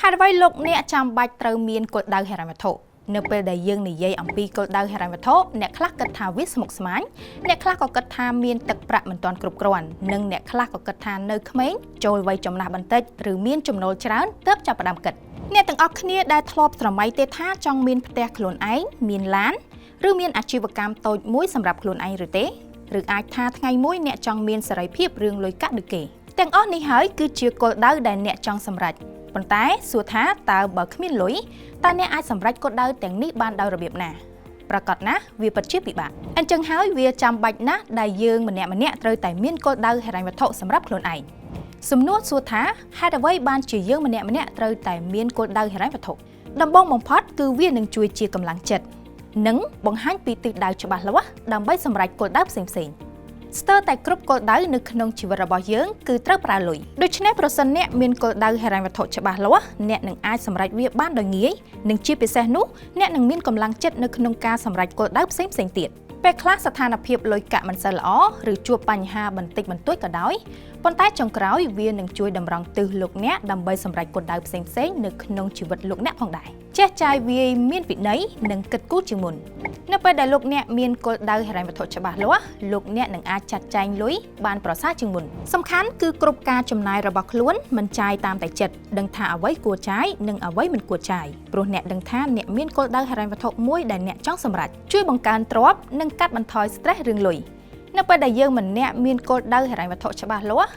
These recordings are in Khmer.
Hai vai lục nè chăm bạch trâu miên cột đau hẹn vật thổ. Nếu bây đại dương này dây ẩm pi cột đau hẹn vật thổ, nè khắc cất thà viết một smán, nè khắc có cất thà miên tật bạc mình toàn cục cồn, nâng nè khắc có cất thà nơi khmến, trôi vây trong nạp bẩn tết, rừ miên chùm nồi chán, tớp cho bà đam cất. Nè từng óc khnia đai thọp sờ máy tê tha trong miên tẹt lồn ấy, miên lán, rừ miên ác chi vật cam tôi mũi sầm rạp lồn ấy rừ tế, rừ ai tha ngày mũi nè trong miên sợi phiếp rương lôi cắt được kể. Từng óc này hỡi cứ chia cột đau đại nè trong sầm rạch.ប៉ុន្តែសួរថាតើបើគ្មានលុយតើអ្នកអាចសម្រេចគោលដៅទាំងនេះបានដោយរបៀបណាប្រកបណាវាពិតជាពិបាកអញ្ចឹងហើយវាចាំបាច់ណាស់ដែលយើងម្នាក់ត្រូវតែមានគោលដៅហិរញ្ញវត្ថុសម្រាប់ខ្លួនឯងសំណួរសួរថាហេតុអ្វីបានជាយើងម្នាក់ត្រូវតែមានគោលដៅហិរញ្ញវត្ថុដំបូងបំផុតគឺវានឹងជួយជាកម្លាំងចិត្តនិងបង្ហាញពីទិសដៅច្បាស់លាស់ដើម្បីសម្រេចគោលដៅផ្សេងៗស្ទើរតែគ្រប់គោលដៅនៅក្នុងជីវិតរបស់យើងគឺត្រូវប្រើលុយដូច្នេះប្រសិនអ្នកមានគោលដៅហិរញ្ញវត្ថុច្បាស់លាស់អ្នកនឹងអាចសម្រេចវាបានដោយងាយនិងជាពិសេសនោះអ្នកនឹងមានកម្លាំងចិត្តនៅក្នុងការសម្រេចគោលដៅផ្សេងៗទៀតពេលខ្លះស្ថានភាពលុយកាក់មិនសូវល្អឬជួបបញ្ហាបន្តិចបន្តួចក៏ដោយប៉ុន្តែចុងក្រោយវានឹងជួយតម្រង់ទិសលោកអ្នកដើម្បីសម្រេចគោលដៅផ្សេងៗនៅក្នុងជីវិតលោកអ្នកផងដែរចេះចាយវាយមានវិន័យនិងគិតគូរជាងមុននៅពេលដែលលោកអ្នកមានគោលដៅហិរញ្ញវត្ថុច្បាស់លាស់លោកអ្នកនឹងអាចចាត់ចែងលុយបានប្រសើរជាងមុនសំខាន់គឺគ្រប់ការចំណាយរបស់ខ្លួនមិនចាយតាមតែចិត្តដឹងថាអ្វីគួរចាយនិងអ្វីមិនគួរចាយព្រោះអ្នកដឹងថាអ្នកមានគោលដៅហិរញ្ញវត្ថុមួយដែលអ្នកចង់សម្រេចជួយបង្កើនទ្រព្យនិងកាត់បន្ថយ stress រឿងលុយនៅពេលដែលយើងម្នាក់មានគោលដៅហិរញ្ញវត្ថុច្បាស់លាស់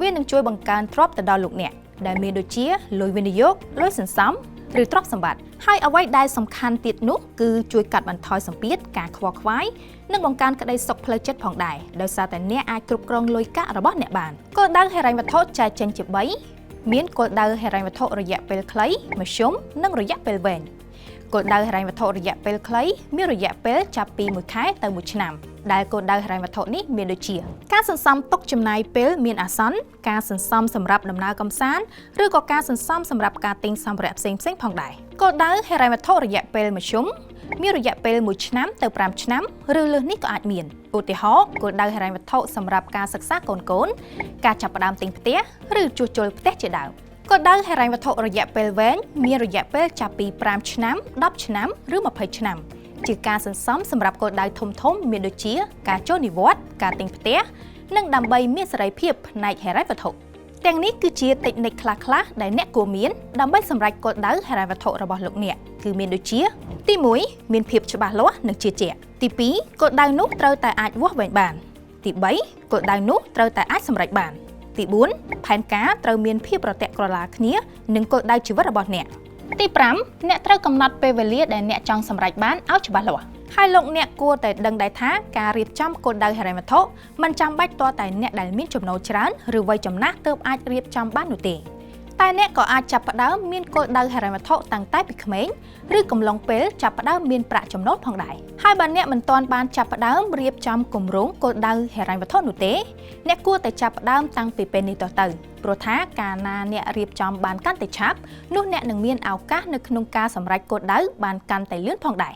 វានឹងជួយបង្កើនទ្រព្យទៅដល់លោកអ្នកដែលមានដូចជាលុយវិនិយោគលុយសន្សំឬទ្រព្យសម្បត្តិហើយអ្វីដែលសំខាន់ទៀតនោះគឺជួយកាត់បន្ថយសម្ពាធការខ្វល់ខ្វាយនិងបង្កើនក្តីសុខផ្លូវចិត្តផងដែរដោយសារតែអ្នកអាចគ្រប់គ្រងលុយកាក់របស់អ្នកបានគោលដៅហិរញ្ញវត្ថុចែកចេញជា3មានគោលដៅហិរញ្ញវត្ថុរយៈពេលខ្លីមធ្យមនិងរយៈពេលវែងគោលដៅហិរញ្ញវត្ថុរយៈពេលខ្លីមានរយៈពេលចាប់ពី1ខែទៅ1ឆ្នាំដែលគោលដៅហិរញ្ញវត្ថុនេះមានដូចជាការសន្សំទុកចំណាយពេលមានអាសន្នការសន្សំសម្រាប់ដំណើរកម្សាន្តឬក៏ការសន្សំសម្រាប់ការទិញសម្ភារៈផ្សេងៗផងដែរគោលដៅហិរញ្ញវត្ថុរយៈពេលមធ្យមមានរយៈពេល1ឆ្នាំទៅ5ឆ្នាំឬលើសនេះក៏អាចមានឧទាហរណ៍គោលដៅហិរញ្ញវត្ថុសម្រាប់ការសិក្សាកូនការចាប់ផ្ដើមទិញផ្ទះឬជួសជុលផ្ទះជាដើមគោលដៅហិរញ្ញវត្ថុរយៈពេលវែងមានរយៈពេលចាប់ពី5ឆ្នាំ10ឆ្នាំឬ20ឆ្នាំជាការសន្សំសម្រាប់គោលដៅធំៗមានដូចជាការចូលនិវត្តន៍ការទិញផ្ទះនិងដើម្បីមានសេរីភាពផ្នែកហិរញ្ញវត្ថុទាំងនេះគឺជាតិចនិចខ្លះៗដែលអ្នកគួរមានដើម្បីសម្រេចគោលដៅហិរញ្ញវត្ថុរបស់លោកអ្នកគឺមានដូចជាទី1មានភាពច្បាស់លាស់និងជឿជាក់ទី2គោលដៅនោះត្រូវតែអាចវាស់វែងបានទី3គោលដៅនោះត្រូវតែអាចសម្រេចបានទី4ផែនការត្រូវមានភាពប្រតិក្រឡាគ្នានឹងគោលដៅជីវិតរបស់អ្នកទី5អ្នកត្រូវកំណត់ពេលវេលាដែលអ្នកចង់សម្រេចបានឲ្យច្បាស់លាស់ហើយលោកអ្នកគួរតែដឹងដែរថាការរៀបចំគោលដៅហិរញ្ញវត្ថុមិនចាំបាច់ទាល់តែអ្នកដែលមានចំណូលច្រើនឬវ័យចំណាស់ទើបអាចរៀបចំបាននោះទេតែអ្នកក៏អាចចាប់ផ្ដើមមានគោលដៅហិរញ្ញវត្ថុតាំងតែពីក្មេងឬកំឡុងពេលចាប់ផ្ដើមមានប្រាក់ចំណូលផងដែរហើយបើអ្នកមិនទាន់បានចាប់ផ្ដើមរៀបចំគម្រោងគោលដៅហិរញ្ញវត្ថុនោះទេអ្នកគួរតែចាប់ផ្ដើមតាំងពីពេលនេះទៅព្រោះថាកាលណាអ្នករៀបចំបានកាន់តែឆាប់នោះអ្នកនឹងមានឱកាសនៅក្នុងការសម្រេចគោលដៅបានកាន់តែលឿនផងដែរ